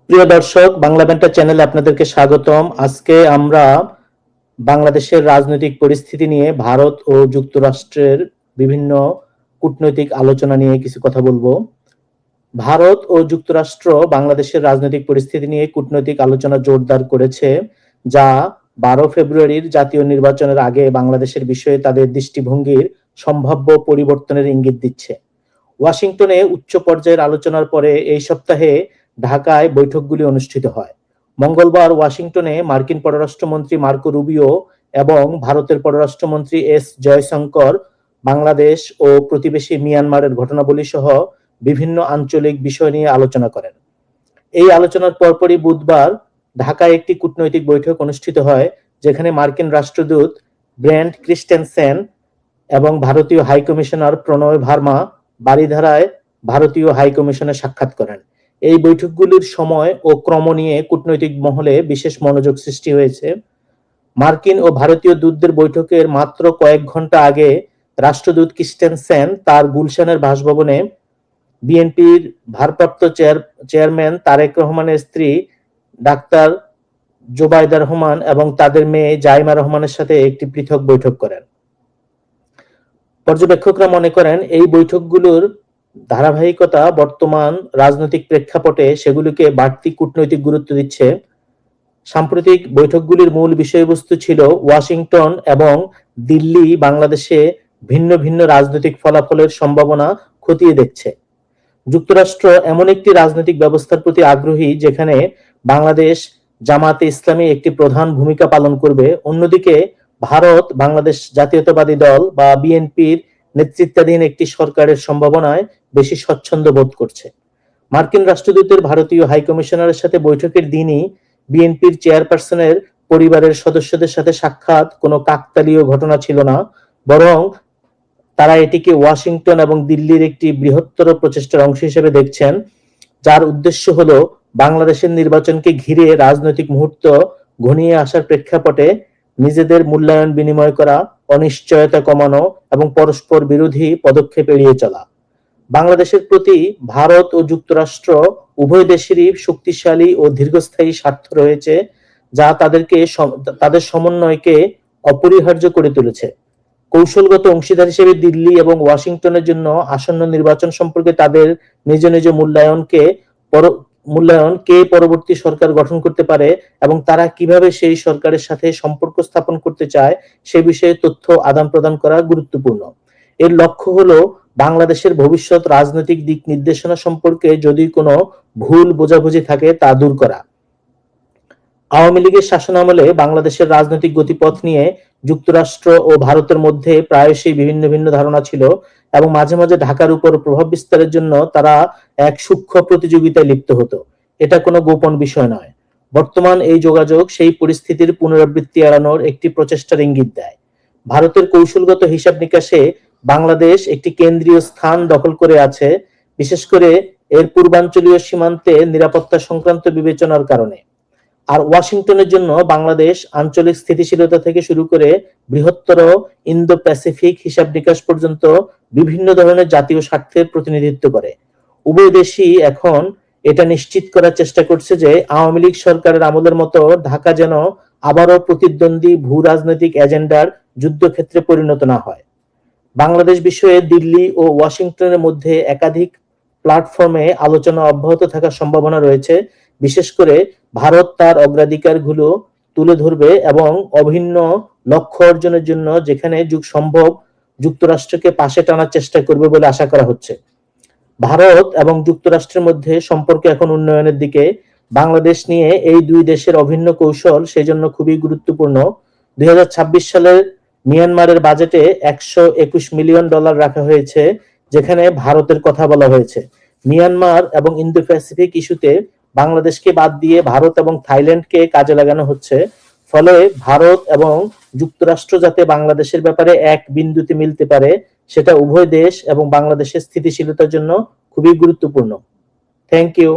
প্রিয় দর্শক, বাংলা ব্যান্টার চ্যানেলে আপনাদেরকে স্বাগতম। আজকে আমরা বাংলাদেশের রাজনৈতিক পরিস্থিতি নিয়ে ভারত ও যুক্তরাষ্ট্রের বিভিন্ন কূটনৈতিক আলোচনা নিয়ে কিছু কথা বলবো। ভারত ও যুক্তরাষ্ট্র বাংলাদেশের রাজনৈতিক পরিস্থিতি নিয়ে কূটনৈতিক আলোচনা জোরদার করেছে, যা 12 ফেব্রুয়ারির জাতীয় নির্বাচনের আগে বাংলাদেশের বিষয়ে তাদের দৃষ্টিভঙ্গির সম্ভাব্য পরিবর্তনের ইঙ্গিত দিচ্ছে। ওয়াশিংটনে উচ্চ পর্যায়ের আলোচনার পরে এই সপ্তাহে ঢাকায় বৈঠকগুলি অনুষ্ঠিত হয়। মঙ্গলবার ওয়াশিংটনে মার্কিন পররাষ্ট্রমন্ত্রী মার্কো রুবিও এবং ভারতের পররাষ্ট্রমন্ত্রী এস জয়শঙ্কর বাংলাদেশ ও প্রতিবেশী মিয়ানমারের ঘটনাবলী সহ বিভিন্ন আঞ্চলিক বিষয় নিয়ে আলোচনা করেন। এই আলোচনার পরপরই বুধবার ঢাকায় একটি কূটনৈতিক বৈঠক অনুষ্ঠিত হয়, যেখানে মার্কিন রাষ্ট্রদূত ব্র্যান্ট ক্রিস্টেনসেন এবং ভারতীয় হাই কমিশনার প্রণয় ভার্মা বারিধারায় ভারতীয় হাই কমিশনে সাক্ষাৎ করেন। এই বৈঠকগুলির সময় ও ক্রম নিয়ে কূটনৈতিক মহলে বিশেষ মনোযোগ সৃষ্টি হয়েছে। মার্কিন ও ভারতীয় দূতদের বৈঠকের মাত্র কয়েক ঘন্টা আগে রাষ্ট্রদূত ক্রিস্টেনসেন তার গুলশানের বাসভবনে বিএনপির ভারপ্রাপ্ত চেয়ারম্যান তারেক রহমানের স্ত্রী ডাক্তার জোবাইদা রহমান এবং তাদের মেয়ে জাইমা রহমানের সাথে একটি পৃথক বৈঠক করেন। পর্যবেক্ষকরা মনে করেন এই বৈঠকগুলোর ধারাবাহিকতা বর্তমান রাজনৈতিক প্রেক্ষাপটে সেগুলিকে বাড়তি কূটনৈতিক গুরুত্ব দিচ্ছে। সাম্প্রতিক বৈঠকগুলির মূল বিষয়বস্তু ছিল ওয়াশিংটন এবং দিল্লি বাংলাদেশে ভিন্ন ভিন্ন রাজনৈতিক ফলাফলের সম্ভাবনা খতিয়ে দেখছে। যুক্তরাষ্ট্র এমন একটি রাজনৈতিক ব্যবস্থার প্রতি আগ্রহী যেখানে বাংলাদেশ জামাতে ইসলামী একটি প্রধান ভূমিকা পালন করবে। অন্যদিকে ভারত বাংলাদেশ জাতীয়তাবাদী দল বা বিএনপির নেতৃত্বাধীন একটি সরকারের সম্ভাবনায় বেশি স্বচ্ছন্দ বোধ করছে। মার্কিন রাষ্ট্রদূতের ভারতীয় হাই কমিশনারের সাথে বৈঠকের দিনই বিএনপির চেয়ারপারসনের পরিবারের সদস্যদের সাথে সাক্ষাৎ কোনো কাকতালীয় ঘটনা ছিল না, বরং তারা এটিকে ওয়াশিংটন এবং দিল্লির একটি বৃহত্তর প্রচেষ্টার অংশ হিসেবে দেখছেন, যার উদ্দেশ্য হলো বাংলাদেশের নির্বাচনকে ঘিরে রাজনৈতিক মুহূর্ত ঘনিয়ে আসার প্রেক্ষাপটে নিজেদের মূল্যায়ন বিনিময় করা, অনিশ্চয়তা কমানো এবং পরস্পর বিরোধী পদক্ষেপ এড়িয়ে চলা। বাংলাদেশের প্রতি ভারত ও যুক্তরাষ্ট্র উভয় দেশেরই শক্তিশালী ও দীর্ঘস্থায়ী স্বার্থ রয়েছে, যা তাদের সমন্বয়কে অপরিহার্য করে তুলেছে। কৌশলগত অংশীদার হিসেবে দিল্লি এবং ওয়াশিংটনের জন্য আসন্ন নির্বাচন সম্পর্কে তাদের নিজ নিজ মূল্যায়ন কে পরবর্তী সরকার গঠন করতে পারে এবং তারা কিভাবে সেই সরকারের সাথে সম্পর্ক স্থাপন করতে চায় সে বিষয়ে তথ্য আদান প্রদান করা গুরুত্বপূর্ণ। এর লক্ষ্য হলো বাংলাদেশের ভবিষ্যৎ রাজনৈতিক দিক নির্দেশনা সম্পর্কে যদি কোনো ভুল বোঝাবুঝি থাকে তা দূর করা। আওয়ামী লীগের শাসনামলে বাংলাদেশের রাজনৈতিক গতিপথ নিয়ে যুক্তরাষ্ট্র ও ভারতের মধ্যে প্রায়শই ভিন্ন ভিন্ন ধারণা ছিল এবং মাঝে মাঝে ঢাকার উপর প্রভাব বিস্তারের জন্য তারা এক সূক্ষ্ম প্রতিযোগিতায় লিপ্ত হতো। এটা কোনো গোপন বিষয় নয়। বর্তমান এই যোগাযোগ সেই পরিস্থিতির পুনরাবৃত্তি এড়ানোর একটি প্রচেষ্টার ইঙ্গিত দেয়। ভারতের কৌশলগত হিসাব নিকাশে বাংলাদেশ একটি কেন্দ্রীয় স্থান দখল করে আছে, বিশেষ করে এর পূর্বাঞ্চলীয় সীমান্তে নিরাপত্তা সংক্রান্ত বিবেচনার কারণে। আর ওয়াশিংটনের জন্য বাংলাদেশ আঞ্চলিক স্থিতিশীলতা থেকে শুরু করে বৃহত্তর ইন্দো প্যাসিফিক হিসাব নিকাশ পর্যন্ত বিভিন্ন ধরনের জাতীয় স্বার্থের প্রতিনিধিত্ব করে। উভয় দেশই এখন এটা নিশ্চিত করার চেষ্টা করছে যে আওয়ামী লীগ সরকারের আমলের মতো ঢাকা যেন আবারও প্রতিদ্বন্দ্বী ভূ রাজনৈতিক এজেন্ডার যুদ্ধক্ষেত্রে পরিণত না হয়। বাংলাদেশ বিষয়ে দিল্লি ও ওয়াশিংটনের মধ্যে একাধিক প্ল্যাটফর্মে আলোচনা অব্যাহত থাকার সম্ভাবনা রয়েছে। বিশেষ করে ভারত তার অগ্রাধিকারগুলো তুলে ধরবে এবং অভিন্ন লক্ষ্য অর্জনের জন্য যেখানে সম্ভব যুক্তরাষ্ট্রকে পাশে টানার চেষ্টা করবে বলে আশা করা হচ্ছে। ভারত এবং যুক্তরাষ্ট্রের মধ্যে সম্পর্ক এখন উন্নয়নের দিকে। বাংলাদেশ নিয়ে এই দুই দেশের অভিন্ন কৌশল সেজন্য খুবই গুরুত্বপূর্ণ। 2026 সালের মিয়ানমারের বাজেটে $121 মিলিয়ন রাখা হয়েছে, যেখানে ভারতের কথা বলা হয়েছে। মিয়ানমার এবং ইন্দো প্যাসিফিক ইস্যুতে বাংলাদেশকে বাদ দিয়ে ভারত এবং থাইল্যান্ডকে কাজে লাগানো হচ্ছে। ফলে ভারত এবং যুক্তরাষ্ট্র যাতে বাংলাদেশের ব্যাপারে এক বিন্দুতে মিলতে পারে, সেটা উভয় দেশ এবং বাংলাদেশের স্থিতিশীলতার জন্য খুবই গুরুত্বপূর্ণ। Thank you.